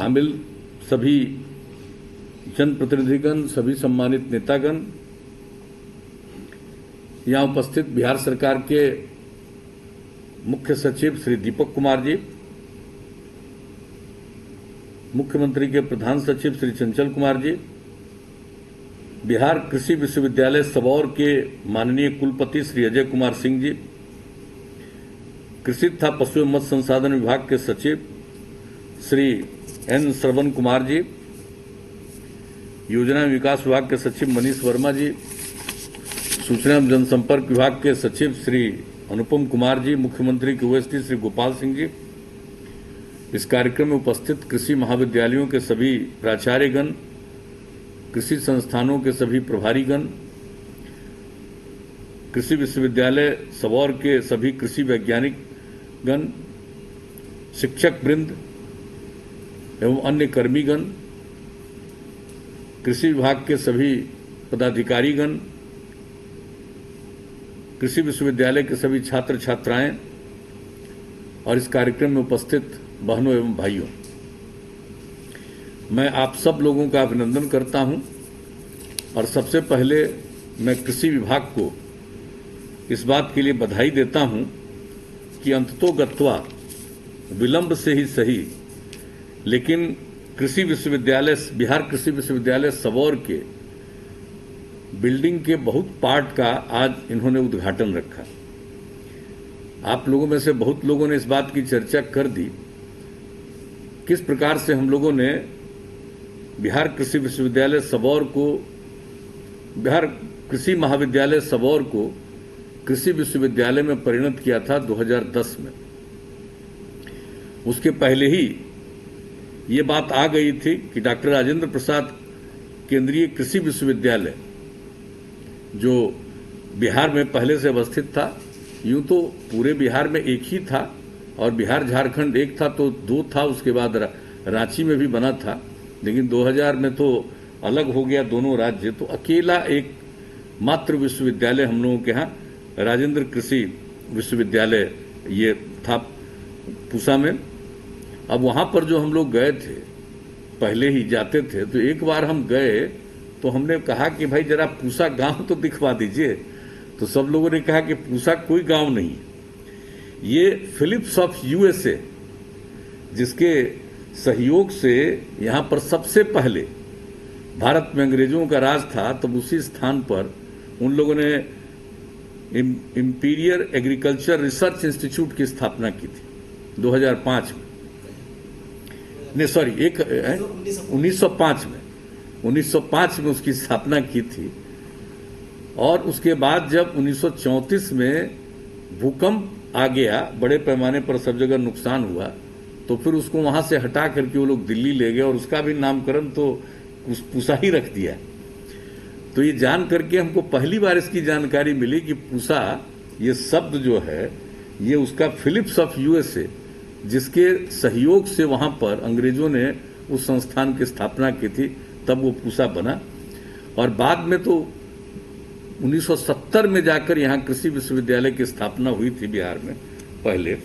शामिल सभी जनप्रतिनिधिगण, सभी सम्मानित नेतागण, यहाँ उपस्थित बिहार सरकार के मुख्य सचिव श्री दीपक कुमार जी, मुख्यमंत्री के प्रधान सचिव श्री चंचल कुमार जी, बिहार कृषि विश्वविद्यालय सबौर के माननीय कुलपति श्री अजय कुमार सिंह जी, कृषि तथा पशु एवं मत्स्य संसाधन विभाग के सचिव श्री एन श्रवण कुमार जी, योजना एवं विकास विभाग के सचिव मनीष वर्मा जी, सूचना एवं जनसंपर्क विभाग के सचिव श्री अनुपम कुमार जी, मुख्यमंत्री के ओएसडी श्री गोपाल सिंह जी, इस कार्यक्रम में उपस्थित कृषि महाविद्यालयों के सभी प्राचार्यगण, कृषि संस्थानों के सभी प्रभारीगण, कृषि विश्वविद्यालय सबौर के सभी कृषि वैज्ञानिकगण, शिक्षक वृंद एवं अन्य कर्मीगण, कृषि विभाग के सभी पदाधिकारीगण, कृषि विश्वविद्यालय के सभी छात्र छात्राएं और इस कार्यक्रम में उपस्थित बहनों एवं भाइयों, मैं आप सब लोगों का अभिनंदन करता हूं और सबसे पहले मैं कृषि विभाग को इस बात के लिए बधाई देता हूं कि अंततोगत्वा विलंब से ही सही, लेकिन कृषि विश्वविद्यालय, बिहार कृषि विश्वविद्यालय सबौर के बिल्डिंग के बहुत पार्ट का आज इन्होंने उद्घाटन रखा। आप लोगों में से बहुत लोगों ने इस बात की चर्चा कर दी किस प्रकार से हम लोगों ने बिहार कृषि विश्वविद्यालय सबौर को, बिहार कृषि महाविद्यालय सबौर को कृषि विश्वविद्यालय में परिणत किया था 2010 में। उसके पहले ही ये बात आ गई थी कि डॉक्टर राजेंद्र प्रसाद केंद्रीय कृषि विश्वविद्यालय जो बिहार में पहले से अवस्थित था, यूं तो पूरे बिहार में एक ही था और बिहार झारखंड एक था तो दो था, उसके बाद रांची में भी बना था, लेकिन 2000 में तो अलग हो गया दोनों राज्य, तो अकेला एक मात्र विश्वविद्यालय हम लोगों के यहाँ राजेंद्र कृषि विश्वविद्यालय ये था पूसा में। अब वहां पर जो हम लोग गए थे, पहले ही जाते थे, तो एक बार हम गए तो हमने कहा कि भाई जरा पूसा गांव तो दिखवा दीजिए, तो सब लोगों ने कहा कि पूसा कोई गांव नहीं, ये फिलिप्स ऑफ यूएसए जिसके सहयोग से यहां पर सबसे पहले भारत में अंग्रेजों का राज था, तब उसी स्थान पर उन लोगों ने इंपीरियल एग्रीकल्चर रिसर्च इंस्टीट्यूट की स्थापना की थी 2005 में, नहीं सॉरी 1905 में उसकी स्थापना की थी। और उसके बाद जब 1934 में भूकंप आ गया, बड़े पैमाने पर सब जगह नुकसान हुआ, तो फिर उसको वहां से हटा करके वो लोग दिल्ली ले गए और उसका भी नामकरण तो पूसा ही रख दिया। तो ये जान करके हमको पहली बार इसकी जानकारी मिली कि पूसा ये शब्द जो है ये उसका फिलिप्स ऑफ यूएसए जिसके सहयोग से वहां पर अंग्रेजों ने उस संस्थान की स्थापना की थी, तब वो पूसा बना। और बाद में तो 1970 में जाकर यहाँ कृषि विश्वविद्यालय की स्थापना हुई थी बिहार में पहले।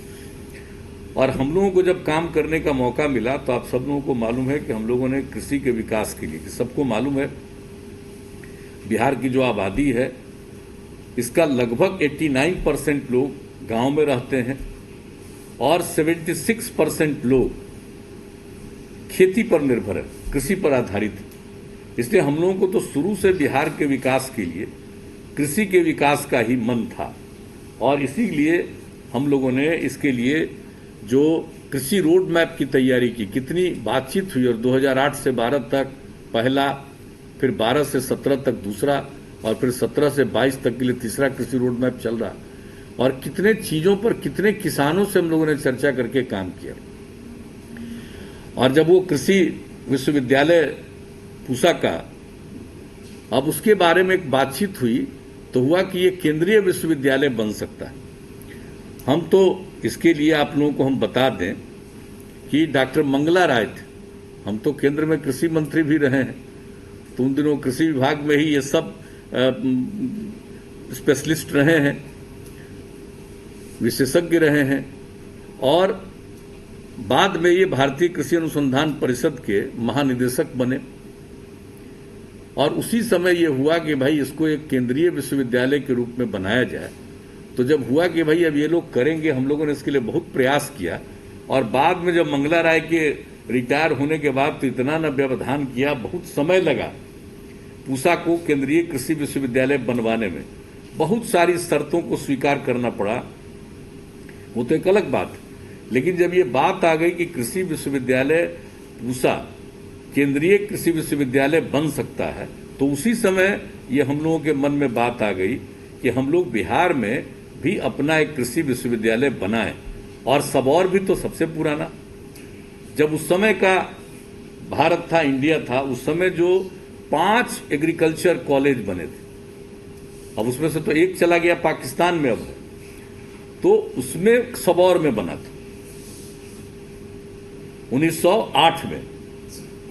और हम लोगों को जब काम करने का मौका मिला तो आप सब लोगों को मालूम है कि हम लोगों ने कृषि के विकास के लिए, सबको मालूम है बिहार की जो आबादी है इसका लगभग 89% लोग गांव में रहते हैं और 76% लोग खेती पर निर्भर है, कृषि पर आधारित है। इसलिए हम लोगों को तो शुरू से बिहार के विकास के लिए कृषि के विकास का ही मन था और इसीलिए हम लोगों ने इसके लिए जो कृषि रोड मैप की तैयारी की, कितनी बातचीत हुई और 2008 से 12 तक पहला, फिर 12 से 17 तक दूसरा और फिर 17 से 22 तक के लिए तीसरा कृषि रोड मैप चल रहा, और कितने चीजों पर कितने किसानों से हम लोगों ने चर्चा करके काम किया। और जब वो कृषि विश्वविद्यालय पूसा का अब उसके बारे में एक बातचीत हुई तो हुआ कि ये केंद्रीय विश्वविद्यालय बन सकता है। हम तो इसके लिए आप लोगों को हम बता दें कि डॉक्टर मंगला राय थे, हम तो केंद्र में कृषि मंत्री भी रहे हैं, तो उन दिनों कृषि विभाग में ही ये सब स्पेशलिस्ट रहे हैं, विशेषज्ञ रहे हैं। और बाद में ये भारतीय कृषि अनुसंधान परिषद के महानिदेशक बने और उसी समय ये हुआ कि भाई इसको एक केंद्रीय विश्वविद्यालय के रूप में बनाया जाए। तो जब हुआ कि भाई अब ये लोग करेंगे, हम लोगों ने इसके लिए बहुत प्रयास किया और बाद में जब मंगला राय के रिटायर होने के बाद तो इतना न व्यवधान किया, बहुत समय लगा पूसा को केंद्रीय कृषि विश्वविद्यालय बनवाने में, बहुत सारी शर्तों को स्वीकार करना पड़ा, वो तो एक अलग बात। लेकिन जब ये बात आ गई कि कृषि विश्वविद्यालय पूसा केंद्रीय कृषि विश्वविद्यालय बन सकता है, तो उसी समय ये हम लोगों के मन में बात आ गई कि हम लोग बिहार में भी अपना एक कृषि विश्वविद्यालय बनाएं। और सबौर भी तो सबसे पुराना, जब उस समय का भारत था, इंडिया था, उस समय जो 5 एग्रीकल्चर कॉलेज बने थे, अब उसमें से तो एक चला गया पाकिस्तान में, अब है, तो उसमें सबौर में बना था 1908 में।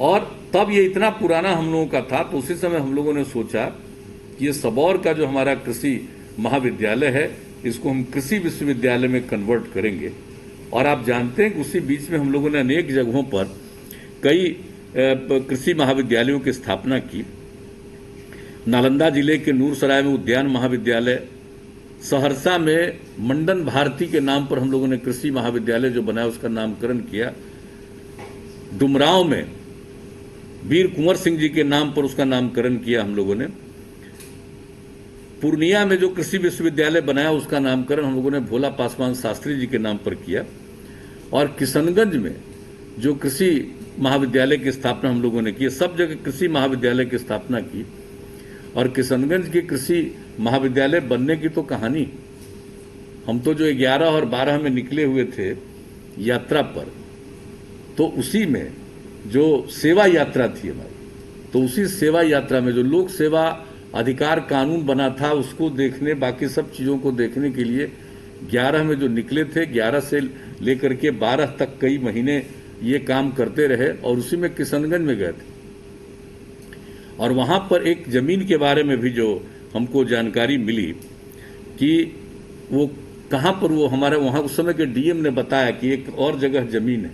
और तब ये इतना पुराना हम लोगों का था, तो उसी समय हम लोगों ने सोचा कि ये सबौर का जो हमारा कृषि महाविद्यालय है, इसको हम कृषि विश्वविद्यालय में कन्वर्ट करेंगे। और आप जानते हैं कि उसी बीच में हम लोगों ने अनेक जगहों पर कई कृषि महाविद्यालयों की स्थापना की। नालंदा जिले के नूरसराय में उद्यान महाविद्यालय, सहरसा में मंडन भारती के नाम पर हम लोगों ने कृषि महाविद्यालय जो बनाया उसका नामकरण किया। डुमरांव में वीर कुंवर सिंह जी के नाम पर उसका नामकरण किया हम लोगों ने। पूर्णिया में जो कृषि विश्वविद्यालय बनाया उसका नामकरण हम लोगों ने भोला पासवान शास्त्री जी के नाम पर किया। और किशनगंज में जो कृषि महाविद्यालय की स्थापना हम लोगों ने की, सब जगह कृषि महाविद्यालय की स्थापना की। और किशनगंज के कृषि महाविद्यालय बनने की तो कहानी, हम तो जो 11 और 12 में निकले हुए थे यात्रा पर, तो उसी में जो सेवा यात्रा थी हमारी, तो उसी सेवा यात्रा में जो लोक सेवा अधिकार कानून बना था उसको देखने, बाकी सब चीज़ों को देखने के लिए 11 में जो निकले थे, 11 से लेकर के 12 तक कई महीने ये काम करते रहे और उसी में किशनगंज में गए थे। और वहाँ पर एक ज़मीन के बारे में भी जो हमको जानकारी मिली कि वो कहाँ पर, वो हमारे वहाँ उस समय के डीएम ने बताया कि एक और जगह ज़मीन है,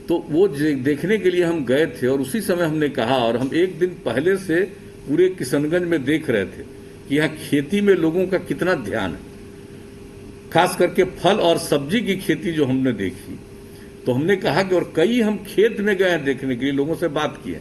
तो वो देखने के लिए हम गए थे। और उसी समय हमने कहा, और हम एक दिन पहले से पूरे किशनगंज में देख रहे थे कि यहाँ खेती में लोगों का कितना ध्यान है, खास करके फल और सब्जी की खेती जो हमने देखी, तो हमने कहा कि और कई हम खेत में गए हैं देखने के लिए, लोगों से बात की है।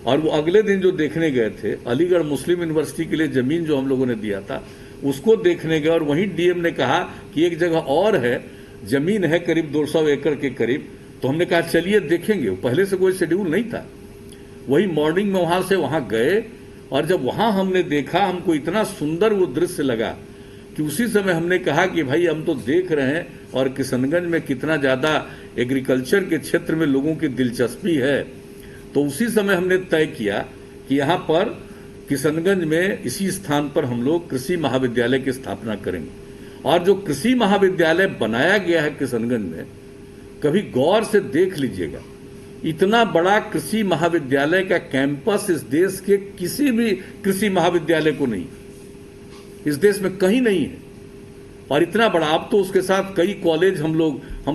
और वो अगले दिन जो देखने गए थे, अलीगढ़ मुस्लिम यूनिवर्सिटी के लिए जमीन जो हम लोगों ने दिया था उसको देखने गए, और वहीं डीएम ने कहा कि एक जगह और है, जमीन है करीब 200 एकड़ के करीब। तो हमने कहा चलिए देखेंगे, पहले से कोई शेड्यूल नहीं था। वही मॉर्निंग में वहां से वहां गए, और जब वहां हमने देखा, हमको इतना सुंदर वो दृश्य लगा कि उसी समय हमने कहा कि भाई हम तो देख रहे हैं और किशनगंज में कितना ज्यादा एग्रीकल्चर के क्षेत्र में लोगों की दिलचस्पी है। तो उसी समय हमने तय किया कि यहाँ पर किशनगंज में इसी स्थान पर हम लोग कृषि महाविद्यालय की स्थापना करेंगे। और जो कृषि महाविद्यालय बनाया गया है किशनगंज में, कभी गौर से देख लीजिएगा, इतना बड़ा कृषि महाविद्यालय का कैंपस इस देश के किसी भी कृषि महाविद्यालय को नहीं, इस देश में कहीं नहीं है। और इतना बड़ा, अब तो उसके साथ कई कॉलेज हम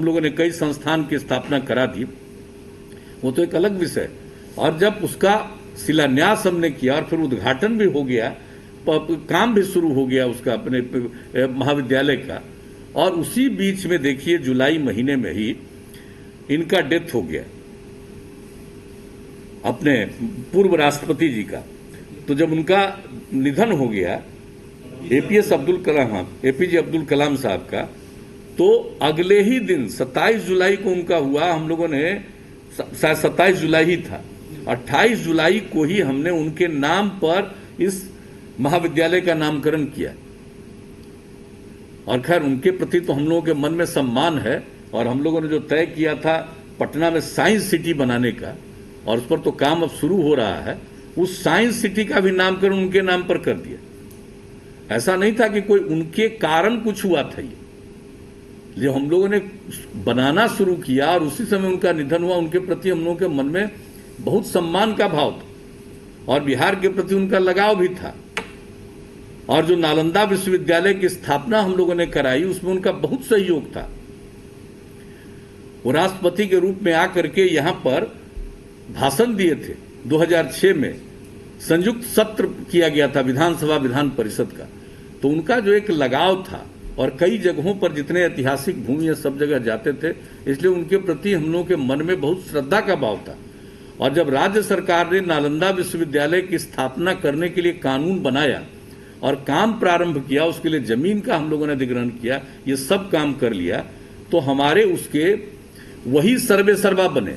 लोगों ने कई संस्थान की स्थापना करा दी, वो तो एक अलग विषय। और जब उसका शिलान्यास हमने किया और फिर उद्घाटन भी हो गया, काम भी शुरू हो गया उसका अपने महाविद्यालय का, और उसी बीच में देखिए जुलाई महीने में ही इनका डेथ हो गया, अपने पूर्व राष्ट्रपति जी का। तो जब उनका निधन हो गया एपीजे अब्दुल कलाम साहब का, तो अगले ही दिन 27 जुलाई को उनका हुआ। हम लोगों ने, शायद 27 जुलाई ही था, 28 जुलाई को ही हमने उनके नाम पर इस महाविद्यालय का नामकरण किया। और खैर उनके प्रति तो हम लोगों के मन में सम्मान है, और हम लोगों ने जो तय किया था पटना में साइंस सिटी बनाने का, और उस पर तो काम अब शुरू हो रहा है, उस साइंस सिटी का भी नामकरण उनके नाम पर कर दिया। ऐसा नहीं था कि कोई उनके कारण कुछ हुआ था, ये हम लोगों ने बनाना शुरू किया और उसी समय उनका निधन हुआ। उनके प्रति हम लोगों के मन में बहुत सम्मान का भाव था और बिहार के प्रति उनका लगाव भी था। और जो नालंदा विश्वविद्यालय की स्थापना हम लोगों ने कराई, उसमें उनका बहुत सहयोग था। वो राष्ट्रपति के रूप में आकर के यहाँ पर भाषण दिए थे। 2006 में संयुक्त सत्र किया गया था विधानसभा विधान परिषद का, तो उनका जो एक लगाव था और कई जगहों पर जितने ऐतिहासिक भूमि है सब जगह जाते थे, इसलिए उनके प्रति हम लोगों के मन में बहुत श्रद्धा का भाव था। और जब राज्य सरकार ने नालंदा विश्वविद्यालय की स्थापना करने के लिए कानून बनाया और काम प्रारंभ किया, उसके लिए जमीन का हम लोगों ने अधिग्रहण किया, ये सब काम कर लिया, तो हमारे उसके वही सर्वे सर्वा बने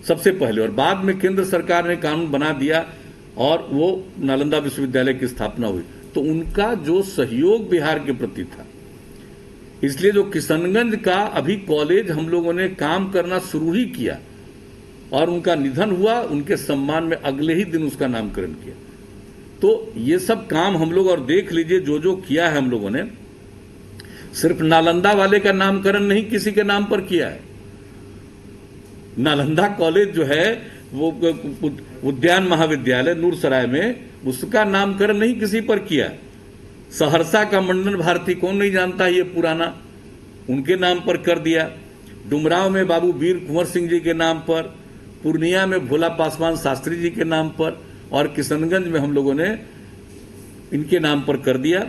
सबसे पहले, और बाद में केंद्र सरकार ने कानून बना दिया और वो नालंदा विश्वविद्यालय की स्थापना हुई। तो उनका जो सहयोग बिहार के प्रति था, इसलिए जो किशनगंज का अभी कॉलेज हम लोगों ने काम करना शुरू ही किया और उनका निधन हुआ, उनके सम्मान में अगले ही दिन उसका नामकरण किया। तो ये सब काम हम लोग, और देख लीजिए जो जो किया है हम लोगों ने, सिर्फ नालंदा वाले का नामकरण नहीं किसी के नाम पर किया है। नालंदा कॉलेज जो है वो उद्यान महाविद्यालय नूरसराय में, उसका नामकरण नहीं किसी पर किया। सहरसा का मंडन भारती कौन नहीं जानता, ये पुराना, उनके नाम पर कर दिया। डुमरांव में बाबू वीर कुंवर सिंह जी के नाम पर, पूर्णिया में भोला पासवान शास्त्री जी के नाम पर, और किशनगंज में हम लोगों ने इनके नाम पर कर दिया,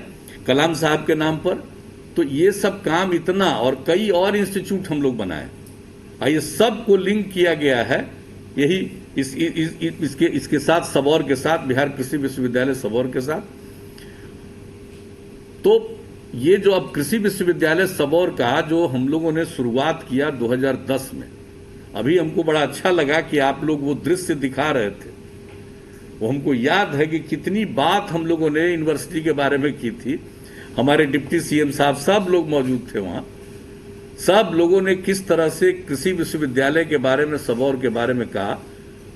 कलाम साहब के नाम पर। तो ये सब काम इतना, और कई और इंस्टीट्यूट हम लोग बनाए, और ये सब को लिंक किया गया है यही इसके साथ, सबौर के साथ, बिहार कृषि विश्वविद्यालय सबौर के साथ। तो ये जो अब कृषि विश्वविद्यालय सबौर का जो हम लोगों ने शुरुआत किया 2010 में, अभी हमको बड़ा अच्छा लगा कि आप लोग वो दृश्य दिखा रहे थे, वो हमको याद है कि कितनी बात हम लोगों ने यूनिवर्सिटी के बारे में की थी। हमारे डिप्टी सीएम साहब सब लोग मौजूद थे वहां, सब लोगों ने किस तरह से कृषि विश्वविद्यालय के बारे में, सबौर के बारे में कहा।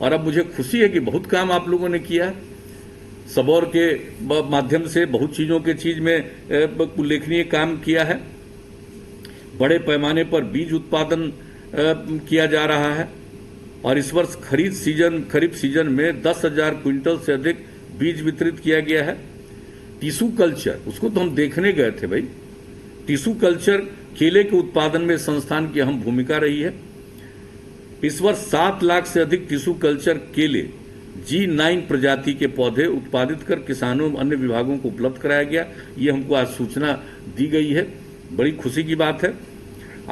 और अब मुझे खुशी है कि बहुत काम आप लोगों ने किया है सबौर के माध्यम से, बहुत चीजों के चीज में उल्लेखनीय काम किया है। बड़े पैमाने पर बीज उत्पादन किया जा रहा है, और इस वर्ष खरीफ सीजन में 10,000 क्विंटल से अधिक बीज वितरित किया गया है। टिश्यू कल्चर, उसको तो हम देखने गए थे भाई। टिश्यू कल्चर, केले के उत्पादन में संस्थान की अहम भूमिका रही है। इस वर्ष 7 लाख से अधिक टिश्यू कल्चर केले G9 प्रजाति के पौधे उत्पादित कर किसानों एवं अन्य विभागों को उपलब्ध कराया गया। ये हमको आज सूचना दी गई है, बड़ी खुशी की बात है।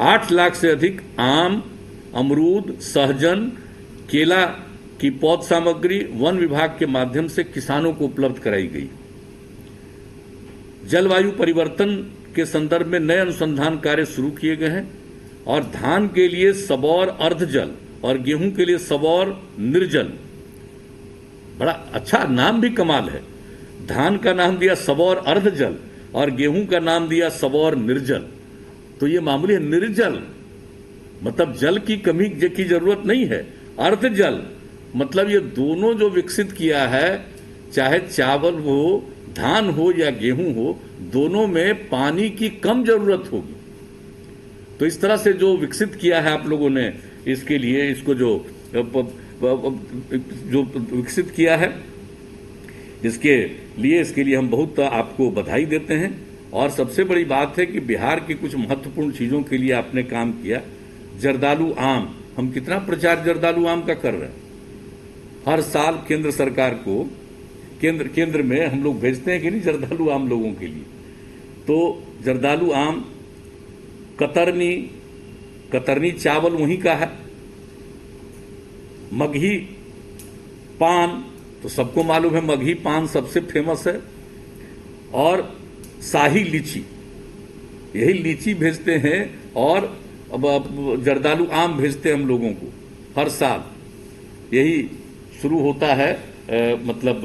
8 लाख से अधिक आम, अमरूद, सहजन, केला की पौध सामग्री वन विभाग के माध्यम से किसानों को उपलब्ध कराई गई। जलवायु परिवर्तन के संदर्भ में नए अनुसंधान कार्य शुरू किए गए हैं, और धान के लिए सबौर अर्धजल और गेहूं के लिए सबौर निर्जल, बड़ा अच्छा नाम भी कमाल है। धान का नाम दिया सबौर अर्धजल और गेहूं का नाम दिया सबौर निर्जल। तो ये मामूली है, निर्जल मतलब जल की कमी की जरूरत नहीं है। अर्धजल मतलब ये दोनों जो विकसित किया है, चाहे चावल हो, धान हो या गेहूं हो, दोनों में पानी की कम जरूरत होगी। तो इस तरह से जो विकसित किया है आप लोगों ने, इसके लिए इसको जो विकसित किया है, इसके लिए हम बहुत आपको बधाई देते हैं। और सबसे बड़ी बात है कि बिहार की कुछ महत्वपूर्ण चीजों के लिए आपने काम किया। जर्दालू आम, हम कितना प्रचार जर्दालू आम का कर रहे हैं। हर साल केंद्र सरकार को, केंद्र में हम लोग भेजते हैं कि नहीं जर्दालू आम लोगों के लिए। तो जर्दालू आम, कतरनी चावल वहीं का है, मगही पान तो सबको मालूम है, मगही पान सबसे फेमस है, और शाही लीची, यही लीची भेजते हैं, और अब जर्दालू आम भेजते हैं हम लोगों को हर साल। यही शुरू होता है मतलब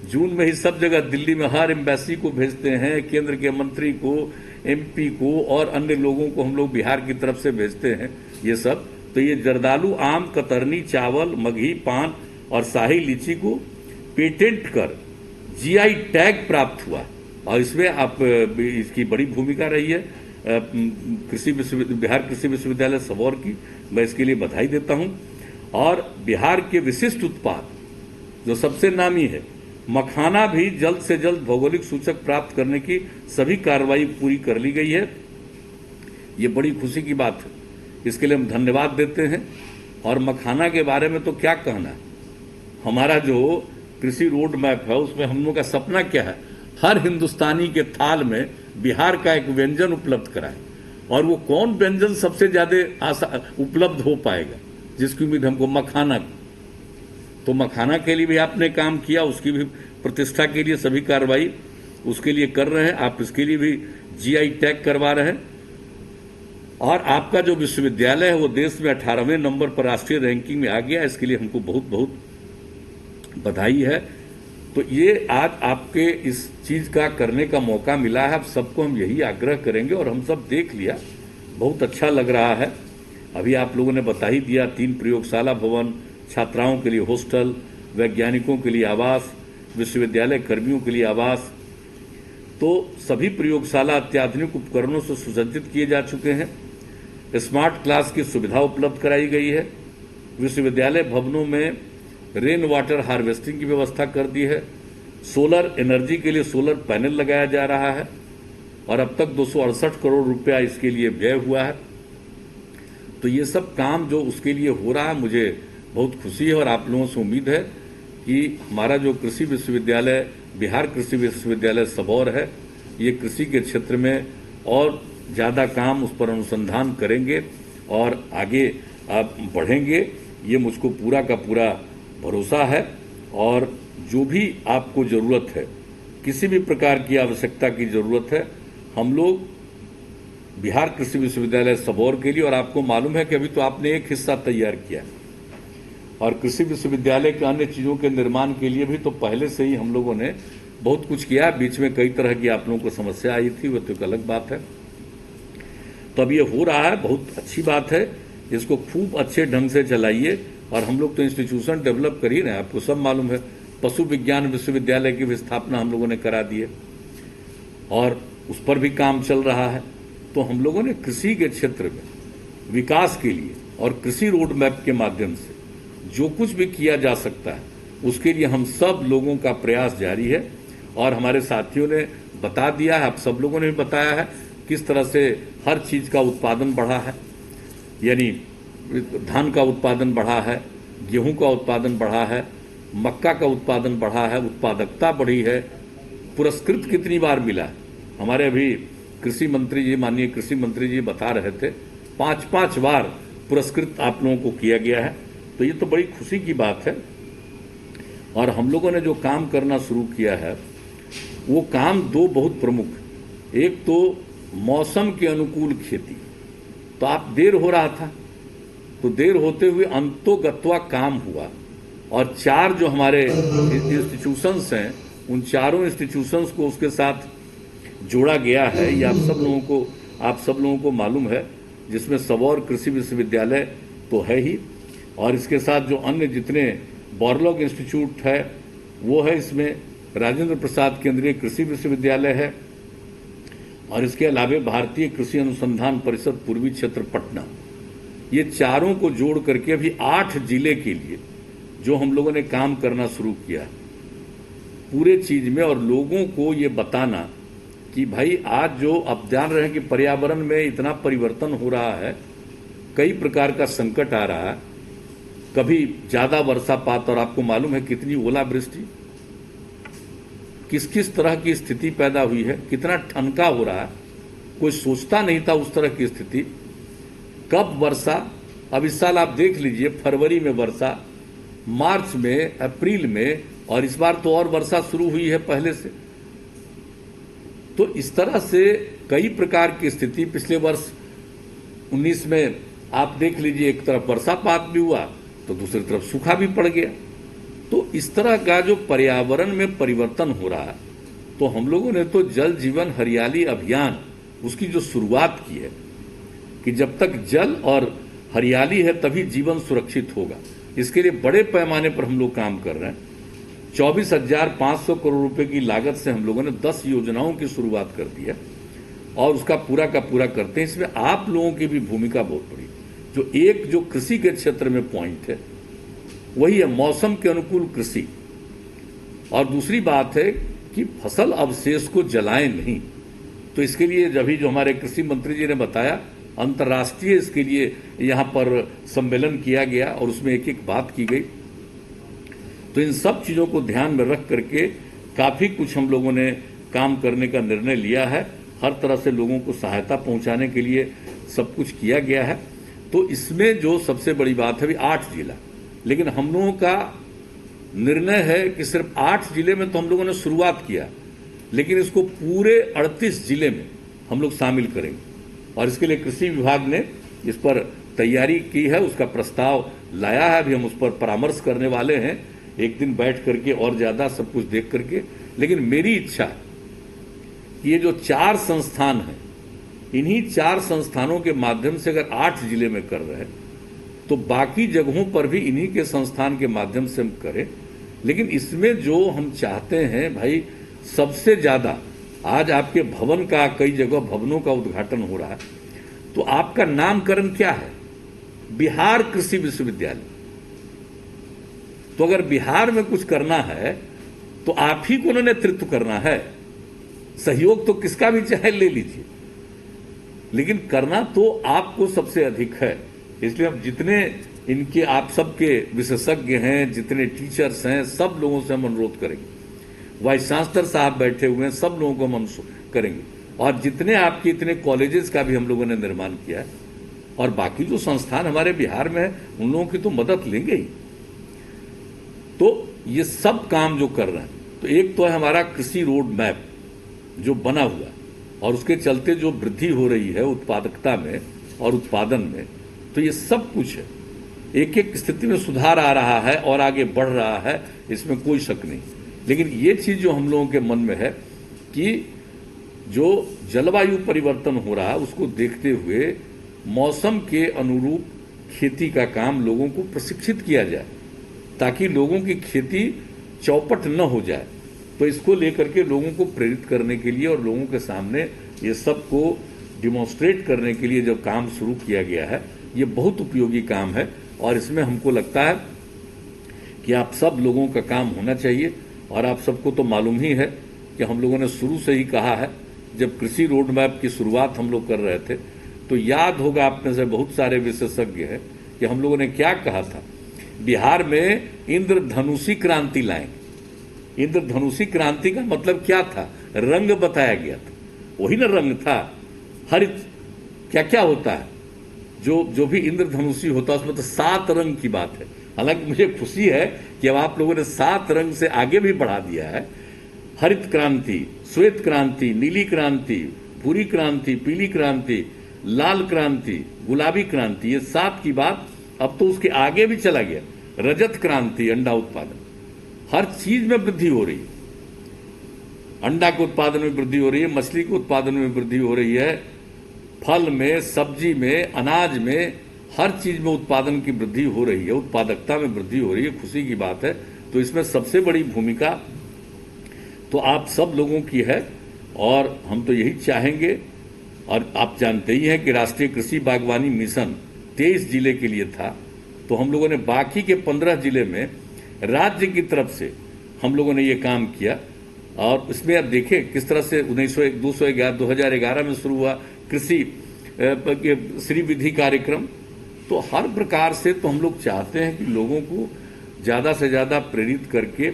जून में ही सब जगह, दिल्ली में हर एम्बेसी को भेजते हैं, केंद्र के मंत्री को, MP को और अन्य लोगों को हम लोग बिहार की तरफ से भेजते हैं ये सब। तो ये जर्दालू आम, कतरनी चावल, मगही पान और शाही लीची को पेटेंट कर GI टैग प्राप्त हुआ, और इसमें इसकी बड़ी भूमिका रही है बिहार कृषि विश्वविद्यालय सबौर की। मैं इसके लिए बधाई देता हूं। और बिहार के विशिष्ट उत्पाद जो सबसे नामी है, मखाना भी जल्द से जल्द भौगोलिक सूचक प्राप्त करने की सभी कार्रवाई पूरी कर ली गई है। ये बड़ी खुशी की बात है। इसके लिए हम धन्यवाद देते हैं। और मखाना के बारे में तो क्या कहना है, हमारा जो कृषि रोड मैप है उसमें हम लोगों का सपना क्या है, हर हिंदुस्तानी के थाल में बिहार का एक व्यंजन उपलब्ध कराए। और वो कौन व्यंजन सबसे ज्यादा उपलब्ध हो पाएगा, जिसकी उम्मीद हमको मखाना की। तो मखाना के लिए भी आपने काम किया, उसकी भी प्रतिष्ठा के लिए सभी कार्रवाई उसके लिए कर रहे हैं। आप इसके लिए भी जीआई टैग करवा रहे हैं। और आपका जो विश्वविद्यालय है वो देश में 18वें नंबर पर राष्ट्रीय रैंकिंग में आ गया, इसके लिए हमको बहुत बहुत बधाई है। तो ये आज आपके इस चीज का करने का मौका मिला है। आप सबको हम यही आग्रह करेंगे, और हम सब देख लिया, बहुत अच्छा लग रहा है। अभी आप लोगों ने बता ही दिया, 3 प्रयोगशाला भवन, छात्राओं के लिए हॉस्टल, वैज्ञानिकों के लिए आवास, विश्वविद्यालय कर्मियों के लिए आवास। तो सभी प्रयोगशाला अत्याधुनिक उपकरणों से सुसज्जित किए जा चुके हैं। स्मार्ट क्लास की सुविधा उपलब्ध कराई गई है। विश्वविद्यालय भवनों में रेन वाटर हार्वेस्टिंग की व्यवस्था कर दी है। सोलर एनर्जी के लिए सोलर पैनल लगाया जा रहा है, और अब तक 268 करोड़ रुपया इसके लिए व्यय हुआ है। तो ये सब काम जो उसके लिए हो रहा है, मुझे बहुत खुशी है। और आप लोगों से उम्मीद है कि हमारा जो कृषि विश्वविद्यालय, बिहार कृषि विश्वविद्यालय सबौर है, ये कृषि के क्षेत्र में और ज़्यादा काम, उस पर अनुसंधान करेंगे और आगे आप बढ़ेंगे, ये मुझको पूरा का पूरा भरोसा है। और जो भी आपको ज़रूरत है, किसी भी प्रकार की आवश्यकता की ज़रूरत है, हम लोग बिहार कृषि विश्वविद्यालय सबौर के लिए, और आपको मालूम है कि अभी तो आपने एक हिस्सा तैयार किया, और कृषि विश्वविद्यालय के अन्य चीज़ों के निर्माण के लिए भी तो पहले से ही हम लोगों ने बहुत कुछ किया। बीच में कई तरह की आप लोगों को समस्या आई थी, वो तो एक अलग बात है। तो अब ये हो रहा है, बहुत अच्छी बात है। इसको खूब अच्छे ढंग से चलाइए। और हम लोग तो इंस्टीट्यूशन डेवलप कर ही रहे हैं, आपको सब मालूम है। पशु विज्ञान विश्वविद्यालय की भी स्थापना हम लोगों ने करा दी है, और उस पर भी काम चल रहा है। तो हम लोगों ने कृषि के क्षेत्र में विकास के लिए और कृषि रोड मैप के माध्यम से जो कुछ भी किया जा सकता है, उसके लिए हम सब लोगों का प्रयास जारी है। और हमारे साथियों ने बता दिया है, आप सब लोगों ने भी बताया है, किस तरह से हर चीज का उत्पादन बढ़ा है। यानी धान का उत्पादन बढ़ा है, गेहूं का उत्पादन बढ़ा है, मक्का का उत्पादन बढ़ा है, उत्पादकता बढ़ी है। पुरस्कृत कितनी बार मिला है, हमारे अभी कृषि मंत्री जी, माननीय कृषि मंत्री जी बता रहे थे, 5-5 बार पुरस्कृत आप लोगों को किया गया है। तो ये तो बड़ी खुशी की बात है। और हम लोगों ने जो काम करना शुरू किया है, वो काम 2 बहुत प्रमुख। एक तो मौसम के अनुकूल खेती। तो आप देर हो रहा था, तो देर होते हुए अंतोगत्वा काम हुआ, और 4 जो हमारे इंस्टीट्यूशंस हैं, उन चारों इंस्टीट्यूशंस को उसके साथ जोड़ा गया है। ये आप सब लोगों को मालूम है, जिसमें सबौर कृषि विश्वविद्यालय तो है ही, और इसके साथ जो अन्य जितने बोरलॉग इंस्टीट्यूट है वो है, इसमें राजेंद्र प्रसाद केंद्रीय कृषि विश्वविद्यालय है, और इसके अलावा भारतीय कृषि अनुसंधान परिषद पूर्वी क्षेत्र पटना। ये चारों को जोड़ करके अभी 8 जिले के लिए जो हम लोगों ने काम करना शुरू किया पूरे चीज में, और लोगों को ये बताना कि भाई आज जो आप जान रहे हैं कि पर्यावरण में इतना परिवर्तन हो रहा है, कई प्रकार का संकट आ रहा है, कभी ज्यादा वर्षापात, और आपको मालूम है कितनी ओलावृष्टि, किस किस तरह की स्थिति पैदा हुई है, कितना ठनका हो रहा है, कोई सोचता नहीं था उस तरह की स्थिति। कब वर्षा, अब इस साल आप देख लीजिए, फरवरी में वर्षा, मार्च में, अप्रैल में, और इस बार तो और वर्षा शुरू हुई है पहले से। तो इस तरह से कई प्रकार की स्थिति, पिछले वर्ष 19 में आप देख लीजिए, एक तरफ वर्षापात भी हुआ तो दूसरी तरफ सूखा भी पड़ गया। तो इस तरह का जो पर्यावरण में परिवर्तन हो रहा है, तो हम लोगों ने तो जल जीवन हरियाली अभियान, उसकी जो शुरुआत की है कि जब तक जल और हरियाली है तभी जीवन सुरक्षित होगा, इसके लिए बड़े पैमाने पर हम लोग काम कर रहे हैं। 24,500 करोड़ रुपए की लागत से हम लोगों ने 10 योजनाओं की शुरुआत कर दी है, और उसका पूरा का पूरा करते हैं। इसमें आप लोगों की भी भूमिका बहुत बड़ी। जो कृषि के क्षेत्र में पॉइंट है वही है मौसम के अनुकूल कृषि, और दूसरी बात है कि फसल अवशेष को जलाएं नहीं। तो इसके लिए अभी जो हमारे कृषि मंत्री जी ने बताया अंतर्राष्ट्रीय इसके लिए यहाँ पर सम्मेलन किया गया और उसमें एक एक बात की गई। तो इन सब चीज़ों को ध्यान में रख करके काफ़ी कुछ हम लोगों ने काम करने का निर्णय लिया है। हर तरह से लोगों को सहायता पहुंचाने के लिए सब कुछ किया गया है। तो इसमें जो सबसे बड़ी बात है भी 8 जिला, लेकिन हम लोगों का निर्णय है कि सिर्फ 8 जिले में तो हम लोगों ने शुरुआत किया, लेकिन इसको पूरे 38 जिले में हम लोग शामिल करेंगे। और इसके लिए कृषि विभाग ने इस पर तैयारी की है, उसका प्रस्ताव लाया है। अभी हम उस पर परामर्श करने वाले हैं, एक दिन बैठ करके और ज्यादा सब कुछ देख करके। लेकिन मेरी इच्छा कि ये जो 4 संस्थान हैं, इन्हीं 4 संस्थानों के माध्यम से अगर 8 जिले में कर रहे हैं तो बाकी जगहों पर भी इन्हीं के संस्थान के माध्यम से हम करें। लेकिन इसमें जो हम चाहते हैं भाई, सबसे ज्यादा आज आपके भवन का, कई जगह भवनों का उद्घाटन हो रहा है, तो आपका नामकरण क्या है? बिहार कृषि विश्वविद्यालय। तो अगर बिहार में कुछ करना है तो आप ही को नेतृत्व करना है। सहयोग तो किसका भी चाहे ले लीजिए, लेकिन करना तो आपको सबसे अधिक है। इसलिए अब जितने इनके आप सबके विशेषज्ञ हैं, जितने टीचर्स हैं, सब लोगों से हम अनुरोध करेंगे। वाइस चांसलर साहब बैठे हुए हैं, सब लोगों को हम करेंगे। और जितने आपके इतने कॉलेजेस का भी हम लोगों ने निर्माण किया है, और बाकी जो संस्थान हमारे बिहार में है, उन लोगों की तो मदद लेंगे ही। तो ये सब काम जो कर रहे हैं, तो एक तो है हमारा कृषि रोड मैप जो बना हुआ, और उसके चलते जो वृद्धि हो रही है उत्पादकता में और उत्पादन में, तो ये सब कुछ है। एक एक स्थिति में सुधार आ रहा है और आगे बढ़ रहा है, इसमें कोई शक नहीं। लेकिन ये चीज जो हम लोगों के मन में है कि जो जलवायु परिवर्तन हो रहा है, उसको देखते हुए मौसम के अनुरूप खेती का काम लोगों को प्रशिक्षित किया जाए, ताकि लोगों की खेती चौपट न हो जाए। तो इसको लेकर के लोगों को प्रेरित करने के लिए और लोगों के सामने ये सब को डिमॉन्स्ट्रेट करने के लिए जो काम शुरू किया गया है, ये बहुत उपयोगी काम है। और इसमें हमको लगता है कि आप सब लोगों का काम होना चाहिए। और आप सबको तो मालूम ही है कि हम लोगों ने शुरू से ही कहा है, जब कृषि रोड मैप की शुरुआत हम लोग कर रहे थे, तो याद होगा आप में से बहुत सारे विशेषज्ञ हैं कि हम लोगों ने क्या कहा था, बिहार में इंद्रधनुषी क्रांति लाएंगे। इंद्रधनुषी क्रांति का मतलब क्या था? रंग बताया गया था, वही ना रंग था। हरित क्या क्या होता है, जो भी इंद्रधनुषी होता है उसमें तो 7 रंग की बात है। हालांकि मुझे खुशी है कि अब आप लोगों ने 7 रंग से आगे भी बढ़ा दिया है। हरित क्रांति, श्वेत क्रांति, नीली क्रांति, भूरी क्रांति, पीली क्रांति, लाल क्रांति, गुलाबी क्रांति, ये 7 की बात अब तो उसके आगे भी चला गया। रजत क्रांति, अंडा उत्पादन, हर चीज में वृद्धि हो रही है। अंडा के उत्पादन में वृद्धि हो रही है, मछली के उत्पादन में वृद्धि हो रही है, फल में, सब्जी में, अनाज में, हर चीज में उत्पादन की वृद्धि हो रही है, उत्पादकता में वृद्धि हो रही है। खुशी की बात है। तो इसमें सबसे बड़ी भूमिका तो आप सब लोगों की है, और हम तो यही चाहेंगे। और आप जानते ही हैं कि राष्ट्रीय कृषि बागवानी मिशन 23 जिले के लिए था, तो हम लोगों ने बाकी के 15 जिले में राज्य की तरफ से हम लोगों ने ये काम किया। और इसमें आप देखें किस तरह से 2011 में शुरू हुआ कृषि श्री विधि कार्यक्रम। तो हर प्रकार से तो हम लोग चाहते हैं कि लोगों को ज्यादा से ज्यादा प्रेरित करके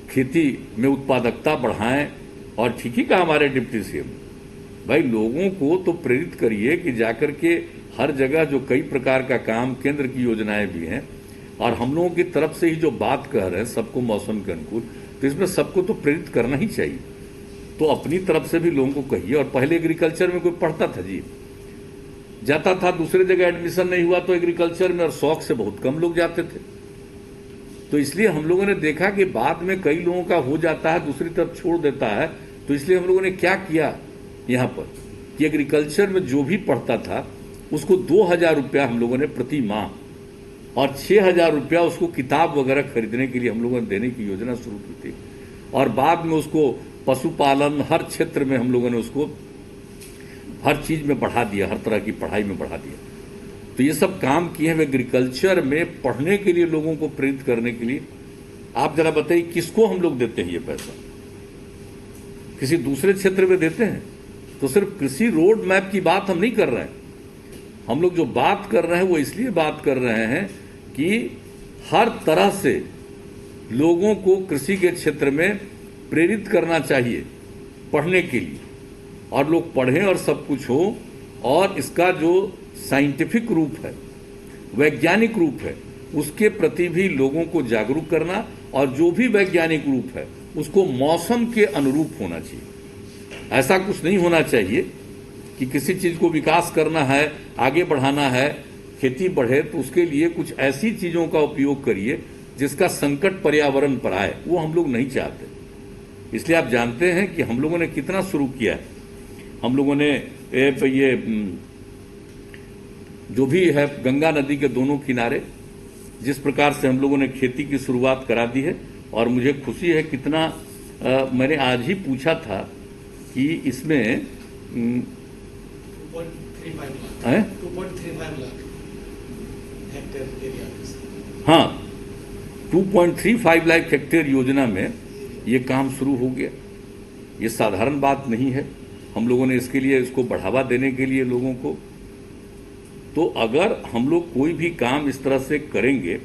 खेती में उत्पादकता बढ़ाएं। और ठीक ही कहा हमारे डिप्टी सीएम, भाई लोगों को तो प्रेरित करिए कि जाकर के हर जगह जो कई प्रकार का काम, केंद्र की योजनाएं भी हैं और हम लोगों की तरफ से ही जो बात कह रहे हैं सबको मौसम के अनुकूल, तो इसमें सबको तो प्रेरित करना ही चाहिए। तो अपनी तरफ से भी लोगों को कहिए। और पहले एग्रीकल्चर में कोई पढ़ता था जी, जाता था, दूसरे जगह एडमिशन नहीं हुआ तो एग्रीकल्चर में, और शौक से बहुत कम लोग जाते थे। तो इसलिए हम लोगों ने देखा कि बाद में कई लोगों का हो जाता है, दूसरी तरफ छोड़ देता है। तो इसलिए हम लोगों ने क्या किया यहाँ पर कि एग्रीकल्चर में जो भी पढ़ता था उसको 2000 रुपया हम लोगों ने प्रति माह और 6000 रुपया उसको किताब वगैरह खरीदने के लिए हम लोगों ने देने की योजना शुरू की थी। और बाद में उसको पशुपालन, हर क्षेत्र में हम लोगों ने उसको हर चीज में बढ़ा दिया, हर तरह की पढ़ाई में बढ़ा दिया। तो ये सब काम किए हैं एग्रीकल्चर में पढ़ने के लिए, लोगों को प्रेरित करने के लिए। आप जरा बताइए किसको हम लोग देते हैं ये पैसा? किसी दूसरे क्षेत्र में देते हैं? तो सिर्फ कृषि रोड मैप की बात हम नहीं कर रहे हैं। हम लोग जो बात कर रहे हैं वो इसलिए बात कर रहे हैं कि हर तरह से लोगों को कृषि के क्षेत्र में प्रेरित करना चाहिए पढ़ने के लिए, और लोग पढ़ें और सब कुछ हो, और इसका जो साइंटिफिक रूप है, वैज्ञानिक रूप है, उसके प्रति भी लोगों को जागरूक करना, और जो भी वैज्ञानिक रूप है उसको मौसम के अनुरूप होना चाहिए। ऐसा कुछ नहीं होना चाहिए कि किसी चीज को विकास करना है, आगे बढ़ाना है, खेती बढ़े, तो उसके लिए कुछ ऐसी चीजों का उपयोग करिए जिसका संकट पर्यावरण पर आए। वो हम लोग नहीं चाहते। इसलिए आप जानते हैं कि हम लोगों ने कितना शुरू किया है। हम लोगों ने ये जो भी है गंगा नदी के दोनों किनारे जिस प्रकार से हम लोगों ने खेती की शुरुआत करा दी है, और मुझे खुशी है कितना मैंने आज ही पूछा था कि इसमें 2.35 लाख हेक्टेयर एरिया। हाँ, 2.35 लाख हेक्टेयर योजना में ये काम शुरू हो गया। ये साधारण बात नहीं है। हम लोगों ने इसके लिए, इसको बढ़ावा देने के लिए लोगों को, तो अगर हम लोग कोई भी काम इस तरह से करेंगे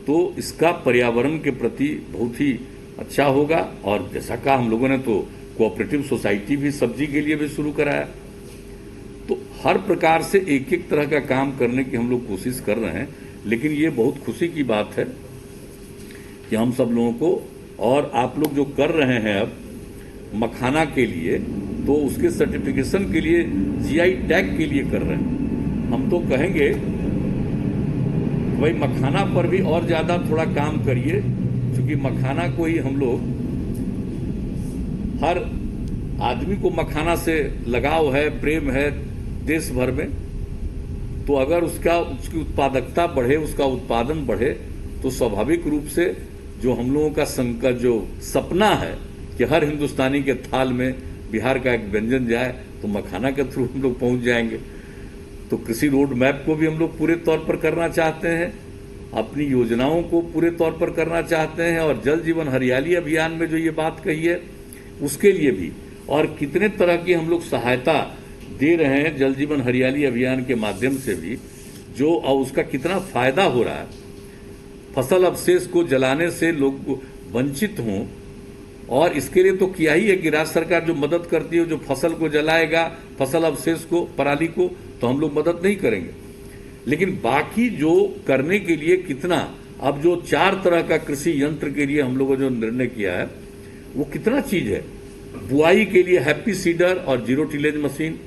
तो इसका पर्यावरण के प्रति बहुत ही अच्छा होगा। और जैसा कहा, हम लोगों ने तो कोऑपरेटिव सोसाइटी भी सब्जी के लिए भी शुरू कराया। तो हर प्रकार से एक एक तरह का काम करने की हम लोग कोशिश कर रहे हैं। लेकिन ये बहुत खुशी की बात है कि हम सब लोगों को, और आप लोग जो कर रहे हैं अब मखाना के लिए, तो उसके सर्टिफिकेशन के लिए जीआई टैग के लिए कर रहे हैं। हम तो कहेंगे भाई मखाना पर भी और ज्यादा थोड़ा काम करिए, क्योंकि मखाना को ही हम लोग, हर आदमी को मखाना से लगाव है, प्रेम है देश भर में। तो अगर उसकी उत्पादकता बढ़े, उसका उत्पादन बढ़े, तो स्वाभाविक रूप से जो हम लोगों का संकल्प, जो सपना है कि हर हिंदुस्तानी के थाल में बिहार का एक व्यंजन जाए, तो मखाना के थ्रू हम लोग पहुंच जाएंगे। तो कृषि रोड मैप को भी हम लोग पूरे तौर पर करना चाहते हैं, अपनी योजनाओं को पूरे तौर पर करना चाहते हैं, और जल जीवन हरियाली अभियान में जो ये बात कही है उसके लिए भी, और कितने तरह की हम लोग सहायता दे रहे हैं जल जीवन हरियाली अभियान के माध्यम से भी, जो और उसका कितना फायदा हो रहा है। फसल अवशेष को जलाने से लोग वंचित हों, और इसके लिए तो किया ही है कि राज्य सरकार जो मदद करती है, जो फसल को जलाएगा, फसल अवशेष को, पराली को, तो हम लोग मदद नहीं करेंगे। लेकिन बाकी जो करने के लिए कितना, अब जो 4 तरह का कृषि यंत्र के लिए हम लोगों ने जो निर्णय किया है, वो कितना चीज है। बुआई के लिए हैप्पी सीडर और जीरो टिलेज मशीन,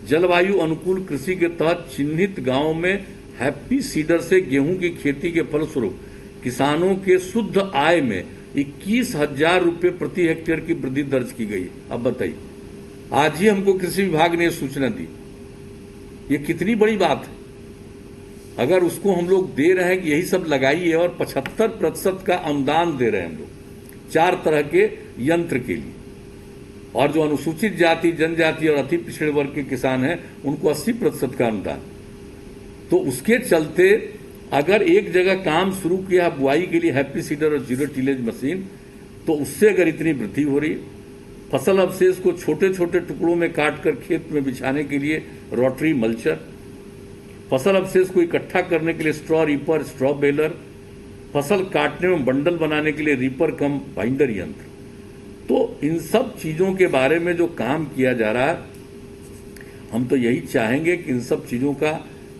जलवायु अनुकूल कृषि के तहत चिन्हित गांवों में हैप्पी सीडर से गेहूं की खेती के फलस्वरूप किसानों के शुद्ध आय में 21,000 रुपये प्रति हेक्टेयर की वृद्धि दर्ज की गई। अब बताइए, आज ही हमको कृषि विभाग ने सूचना दी। ये कितनी बड़ी बात है। अगर उसको हम लोग दे रहे हैं कि यही सब लगाइए, और 75% का अनुदान दे रहे हैं हम लोग 4 तरह के यंत्र के लिए, और जो अनुसूचित जाति, जनजाति और अति पिछड़े वर्ग के किसान हैं उनको 80% का अनुदान। तो उसके चलते अगर एक जगह काम शुरू किया बुआई के लिए हैप्पी सीडर और जीरो टिलेज मशीन, तो उससे अगर इतनी वृद्धि हो रही, फसल अवशेष को छोटे छोटे टुकड़ों में काटकर खेत में बिछाने के लिए रोटरी मल्चर, फसल अवशेष को इकट्ठा करने के लिए स्ट्रॉ रीपर, स्ट्रॉ बेलर, फसल काटने में बंडल बनाने के लिए रीपर कम बाइंडर यंत्र। तो इन सब चीजों के बारे में जो काम किया जा रहा है, हम तो यही चाहेंगे कि इन सब चीजों का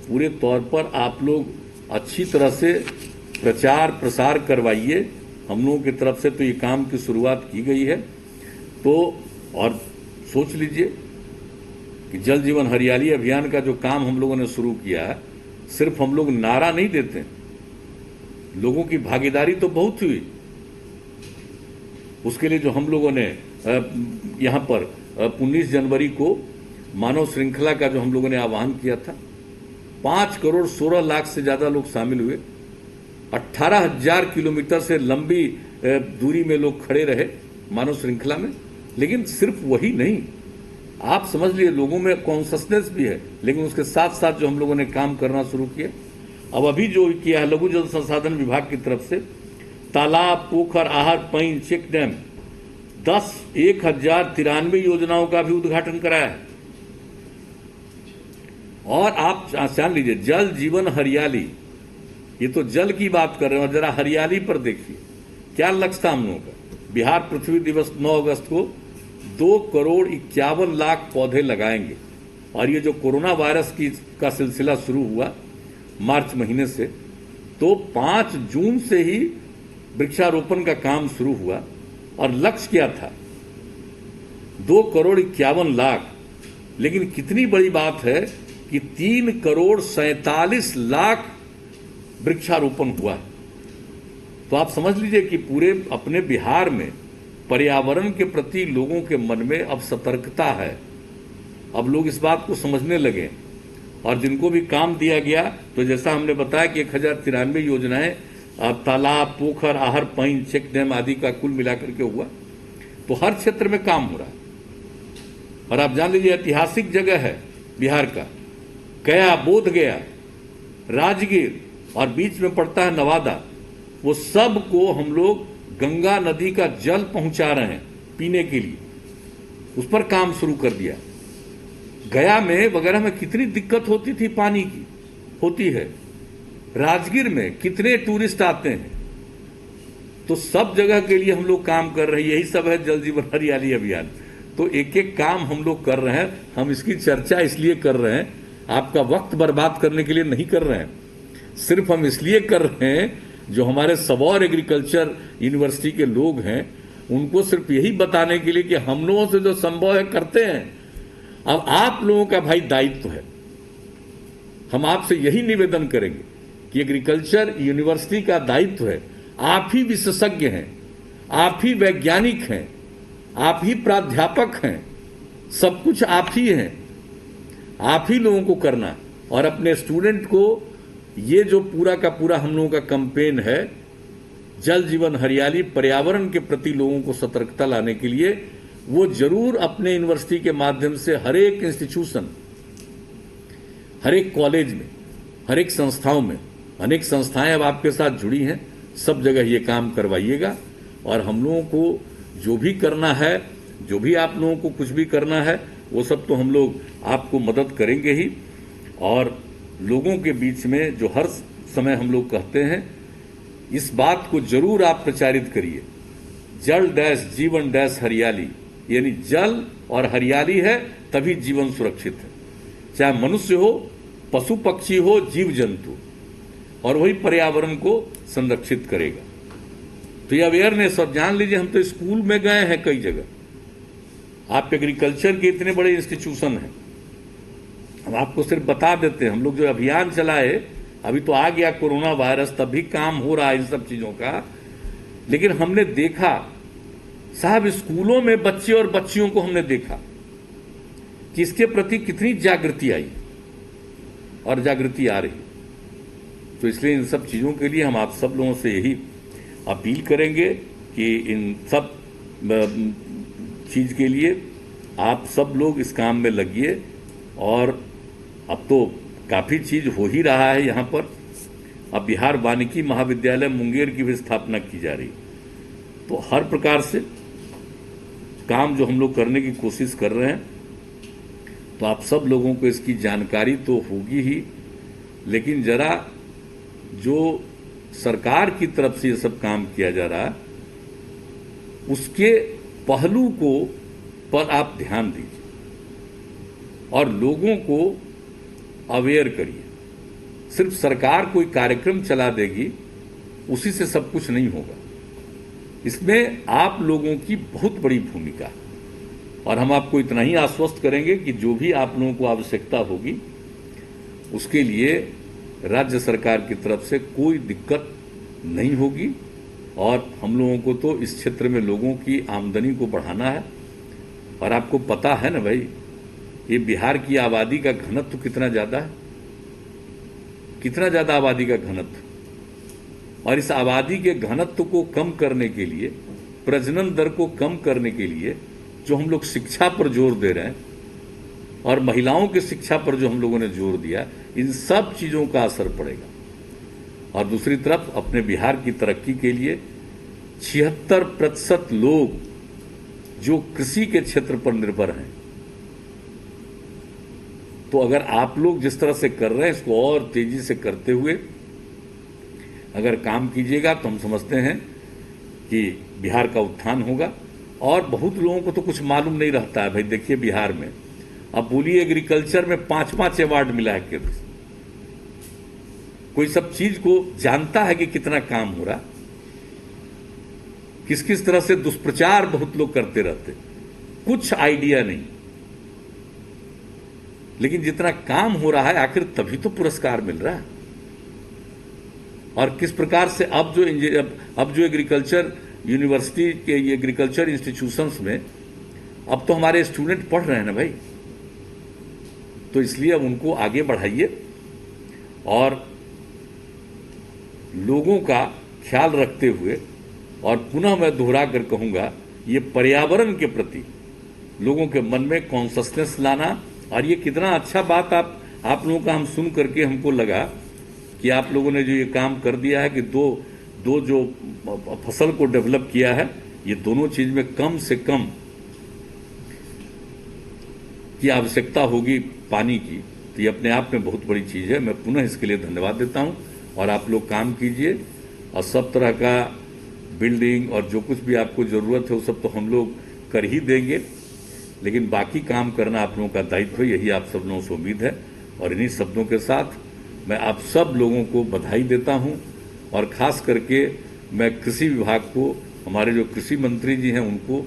पूरे तौर पर आप लोग अच्छी तरह से प्रचार प्रसार करवाइए। हम लोगों की तरफ से तो ये काम की शुरुआत की गई है। तो और सोच लीजिए कि जल जीवन हरियाली अभियान का जो काम हम लोगों ने शुरू किया है, सिर्फ हम लोग नारा नहीं देते, लोगों की भागीदारी तो बहुत हुई। उसके लिए जो हम लोगों ने यहाँ पर 19 जनवरी को मानव श्रृंखला का जो हम लोगों ने आह्वान किया था, 5 करोड़ 16 लाख से ज्यादा लोग शामिल हुए। 18,000 किलोमीटर से लंबी दूरी में लोग खड़े रहे मानव श्रृंखला में। लेकिन सिर्फ वही नहीं, आप समझ लिए लोगों में कॉन्शसनेस भी है, लेकिन उसके साथ साथ जो हम लोगों ने काम करना शुरू किया, अब अभी जो किया है लघु जल संसाधन विभाग की तरफ से तालाब, पोखर, आहर, पईन, चेक डैम 1093 योजनाओं का भी उद्घाटन कराया है। और आप जान लीजिए, जल जीवन हरियाली, ये तो जल की बात कर रहे हैं, और जरा हरियाली पर देखिए क्या लक्ष्य था हम लोगों का। बिहार पृथ्वी दिवस 9 अगस्त को 2,51,00,000 पौधे लगाएंगे। और ये जो कोरोना वायरस का सिलसिला शुरू हुआ मार्च महीने से, तो 5 जून से ही वृक्षारोपण का काम शुरू हुआ। और लक्ष्य क्या था? 2,51,00,000। लेकिन कितनी बड़ी बात है कि 3,47,00,000 वृक्षारोपण हुआ है। तो आप समझ लीजिए कि पूरे अपने बिहार में पर्यावरण के प्रति लोगों के मन में अब सतर्कता है। अब लोग इस बात को समझने लगे, और जिनको भी काम दिया गया, तो जैसा हमने बताया कि 1093 योजनाएं तालाब, पोखर, आहर, पईन, चेक डैम आदि का कुल मिलाकर के हुआ। तो हर क्षेत्र में काम हो रहा है। और आप जान लीजिए, ऐतिहासिक जगह है बिहार का, गया, बोध गया, राजगीर, और बीच में पड़ता है नवादा। वो सब को हम लोग गंगा नदी का जल पहुंचा रहे हैं पीने के लिए, उस पर काम शुरू कर दिया। गया में वगैरह में कितनी दिक्कत होती थी, पानी की होती है। राजगीर में कितने टूरिस्ट आते हैं। तो सब जगह के लिए हम लोग काम कर रहे हैं। यही सब है जल जीवन हरियाली अभियान। तो एक एक काम हम लोग कर रहे हैं। हम इसकी चर्चा इसलिए कर रहे हैं, आपका वक्त बर्बाद करने के लिए नहीं कर रहे हैं। सिर्फ हम इसलिए कर रहे हैं, जो हमारे सबौर एग्रीकल्चर यूनिवर्सिटी के लोग हैं, उनको सिर्फ यही बताने के लिए कि हम लोगों से जो संभव है करते हैं। अब आप लोगों का भाई दायित्व है। हम आपसे यही निवेदन करेंगे कि एग्रीकल्चर यूनिवर्सिटी का दायित्व है। आप ही विशेषज्ञ हैं, आप ही वैज्ञानिक हैं, आप ही प्राध्यापक हैं, सब कुछ आप ही हैं। आप ही लोगों को करना, और अपने स्टूडेंट को ये जो पूरा का पूरा हम लोगों का कैंपेन है, जल जीवन हरियाली, पर्यावरण के प्रति लोगों को सतर्कता लाने के लिए, वो जरूर अपने यूनिवर्सिटी के माध्यम से हर एक इंस्टीट्यूशन, हर एक कॉलेज में, हर एक संस्थाओं में, अनेक संस्थाएं अब आपके साथ जुड़ी हैं, सब जगह ये काम करवाइएगा। और हम लोगों को जो भी करना है, जो भी आप लोगों को कुछ भी करना है, वो सब तो हम लोग आपको मदद करेंगे ही। और लोगों के बीच में जो हर समय हम लोग कहते हैं, इस बात को जरूर आप प्रचारित करिए, जल डैश जीवन डैश हरियाली, यानी जल और हरियाली है तभी जीवन सुरक्षित है। चाहे मनुष्य हो, पशु पक्षी हो, जीव जंतु, और वही पर्यावरण को संरक्षित करेगा। तो ये अवेयरनेस, और जान लीजिए, हम तो स्कूल में गए हैं कई जगह। आप एग्रीकल्चर के इतने बड़े इंस्टीट्यूशन हैं, हम आपको सिर्फ बता देते हैं। हम लोग जो अभियान चलाए, अभी तो आ गया कोरोना वायरस, तब भी काम हो रहा है इन सब चीजों का। लेकिन हमने देखा साहब, स्कूलों में बच्चे और बच्चियों को हमने देखा कि इसके प्रति कितनी जागृति आई, और जागृति आ रही। तो इसलिए इन सब चीजों के लिए हम आप सब लोगों से यही अपील करेंगे कि इन सब चीज के लिए आप सब लोग इस काम में लगिए। और अब तो काफी चीज हो ही रहा है यहाँ पर। अब बिहार वानिकी महाविद्यालय मुंगेर की भी स्थापना की जा रही। तो हर प्रकार से काम जो हम लोग करने की कोशिश कर रहे हैं, तो आप सब लोगों को इसकी जानकारी तो होगी ही, लेकिन जरा जो सरकार की तरफ से ये सब काम किया जा रहा है, उसके पहलू को पर आप ध्यान दीजिए और लोगों को अवेयर करिए। सिर्फ सरकार कोई कार्यक्रम चला देगी, उसी से सब कुछ नहीं होगा। इसमें आप लोगों की बहुत बड़ी भूमिका है। और हम आपको इतना ही आश्वस्त करेंगे कि जो भी आप लोगों को आवश्यकता होगी, उसके लिए राज्य सरकार की तरफ से कोई दिक्कत नहीं होगी। और हम लोगों को तो इस क्षेत्र में लोगों की आमदनी को बढ़ाना है। और आपको पता है ना भाई, ये बिहार की आबादी का घनत्व कितना ज्यादा है, कितना ज्यादा आबादी का घनत्व। और इस आबादी के घनत्व को कम करने के लिए, प्रजनन दर को कम करने के लिए जो हम लोग शिक्षा पर जोर दे रहे हैं, और महिलाओं की शिक्षा पर जो हम लोगों ने जोर दिया, इन सब चीजों का असर पड़ेगा। और दूसरी तरफ अपने बिहार की तरक्की के लिए 76% लोग जो कृषि के क्षेत्र पर निर्भर हैं। तो अगर आप लोग जिस तरह से कर रहे हैं इसको और तेजी से करते हुए अगर काम कीजिएगा तो हम समझते हैं कि बिहार का उत्थान होगा। और बहुत लोगों को तो कुछ मालूम नहीं रहता है भाई। देखिए बिहार में अब बोलिए एग्रीकल्चर में 5-5 अवार्ड मिला है केंद्र से। कोई सब चीज को जानता है कि कितना काम हो रहा, किस किस तरह से दुष्प्रचार बहुत लोग करते रहते, कुछ आइडिया नहीं। लेकिन जितना काम हो रहा है आखिर तभी तो पुरस्कार मिल रहा है। और किस प्रकार से अब जो एग्रीकल्चर यूनिवर्सिटी के एग्रीकल्चर इंस्टीट्यूशंस में अब तो हमारे स्टूडेंट पढ़ रहे हैं ना भाई। तो इसलिए अब उनको आगे बढ़ाइए और लोगों का ख्याल रखते हुए, और पुनः मैं दोहरा कर कहूंगा, ये पर्यावरण के प्रति लोगों के मन में कॉन्शसनेस लाना। और ये कितना अच्छा बात आप लोगों का हम सुन करके हमको लगा कि आप लोगों ने जो ये काम कर दिया है कि दो जो फसल को डेवलप किया है, ये दोनों चीज में कम से कम की आवश्यकता होगी पानी की, तो ये अपने आप में बहुत बड़ी चीज है। मैं पुनः इसके लिए धन्यवाद देता हूं। और आप लोग काम कीजिए और सब तरह का बिल्डिंग और जो कुछ भी आपको जरूरत है वो सब तो हम लोग कर ही देंगे, लेकिन बाकी काम करना आप लोगों का दायित्व है, यही आप सब लोगों से उम्मीद है। और इन्हीं शब्दों के साथ मैं आप सब लोगों को बधाई देता हूं। और खास करके मैं कृषि विभाग को, हमारे जो कृषि मंत्री जी हैं उनको,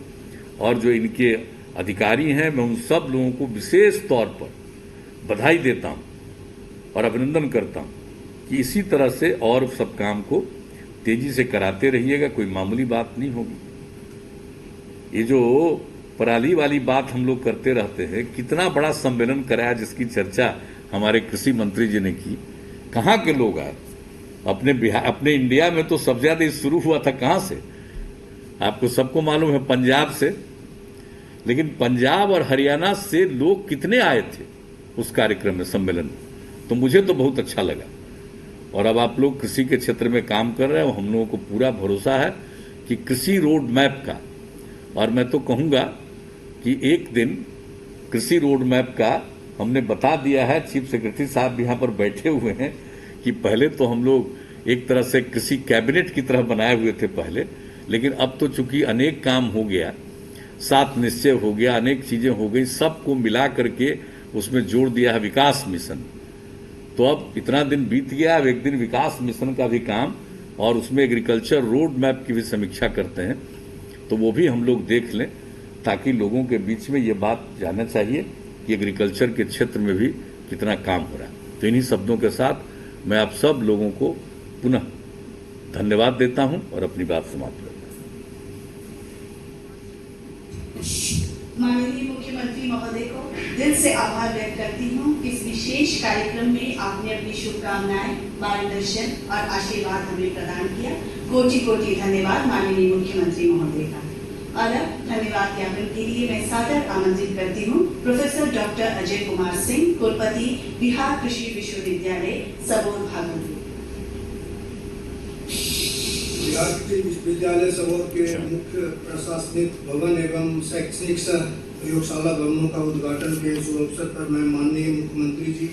और जो इनके अधिकारी हैं, मैं उन सब लोगों को विशेष तौर पर बधाई देता हूं और अभिनंदन करता हूं कि इसी तरह से और सब काम को तेजी से कराते रहिएगा। कोई मामूली बात नहीं होगी। ये जो पराली वाली बात हम लोग करते रहते हैं, कितना बड़ा सम्मेलन कराया जिसकी चर्चा हमारे कृषि मंत्री जी ने की। कहाँ के लोग आए? अपने इंडिया में तो सबसे ज्यादा शुरू हुआ था कहां से? आपको सबको मालूम है, पंजाब से। लेकिन पंजाब और हरियाणा से लोग कितने आए थे उस कार्यक्रम में, सम्मेलन में, तो मुझे तो बहुत अच्छा लगा। और अब आप लोग कृषि के क्षेत्र में काम कर रहे हैं, हम लोगों को पूरा भरोसा है कि कृषि रोड मैप का, और मैं तो कहूंगा कि एक दिन कृषि रोड मैप का हमने बता दिया है। चीफ सेक्रेटरी साहब भी यहां पर बैठे हुए हैं कि पहले तो हम लोग एक तरह से कृषि कैबिनेट की तरह बनाए हुए थे पहले, लेकिन अब तो चूंकि अनेक काम हो गया, 7 निश्चय हो गया, अनेक चीजें हो गई, सबको मिला करके उसमें जोड़ दिया है विकास मिशन। तो अब इतना दिन बीत गया, अब एक दिन विकास मिशन का भी काम और उसमें एग्रीकल्चर रोड मैप की भी समीक्षा करते हैं, तो वो भी हम लोग देख लें, ताकि लोगों के बीच में ये बात जानना चाहिए कि एग्रीकल्चर के क्षेत्र में भी कितना काम हो रहा है। तो इन्हीं शब्दों के साथ मैं आप सब लोगों को पुनः धन्यवाद देता हूं और अपनी बात समाप्त करता हूं। माननीय मुख्यमंत्री महोदय को दिल से आभार व्यक्त करती हूं कि इस विशेष कार्यक्रम में आपने अपनी शुभकामनाएं, मार्गदर्शन और आशीर्वाद हमें प्रदान किया। कोटि कोटि धन्यवाद माननीय मुख्यमंत्री महोदय का। और अब धन्यवाद ज्ञापन के लिए मैं सादर आमंत्रित करती हूँ प्रोफेसर डॉक्टर अजय कुमार सिंह, कुलपति बिहार कृषि विश्वविद्यालय सबौर भागलपुर। बिहार कृषि विश्वविद्यालय सबौर के मुख्य प्रशासनिक भवन एवं शैक्षणिक सह प्रयोगशाला भवनों का उद्घाटन के शुभ अवसर पर मैं माननीय मुख्यमंत्री जी